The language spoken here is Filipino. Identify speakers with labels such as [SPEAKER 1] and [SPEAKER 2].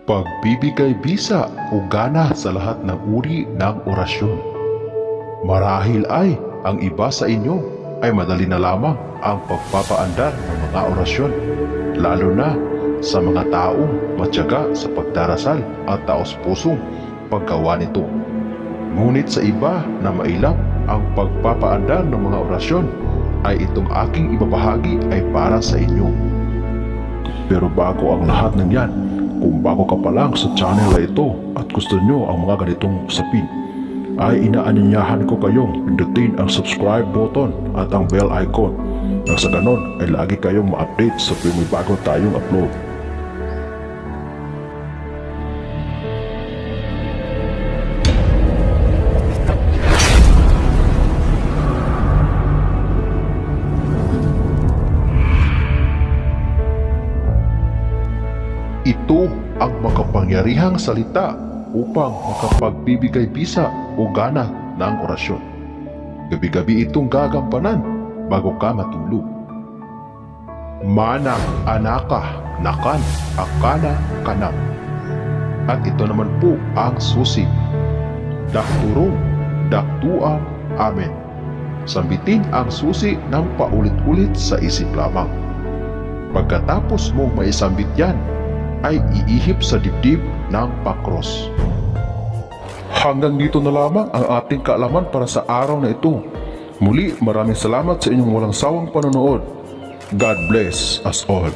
[SPEAKER 1] Pagbibigay bisa o gana sa lahat ng uri ng orasyon. Marahil ay ang iba sa inyo ay madali na lamang ang pagpapaandar ng mga orasyon, lalo na sa mga taong matyaga sa pagdarasal at taos-pusong paggawa nito. Ngunit sa iba na mailap ang pagpapaandar ng mga orasyon, ay itong aking ibabahagi ay para sa inyo. Pero bago ang lahat ng yan, kung bago ka pa lang sa channel na ito at gusto nyo ang mga ganitong usapin, ay inaanyayahan ko kayong pindutin ang subscribe button at ang bell icon nang sa ganon ay lagi kayong ma-update sa may bago tayong upload. Ito ang makapangyarihang salita upang makapagbibigay bisa o gana ng orasyon. Gabi-gabi itong gagampanan bago ka matulog. Manang anaka nakan akana kanam. At ito naman po ang susi. Dakturong daktuam amen. Sambitin ang susi ng paulit-ulit sa isip lamang. Pagkatapos mong maisambit yan, ay iihip sa dibdib ng pakros. Hanggang dito na lamang ang ating kaalaman para sa araw na ito. Muli, maraming salamat sa inyong walang sawang panonood. God bless us all.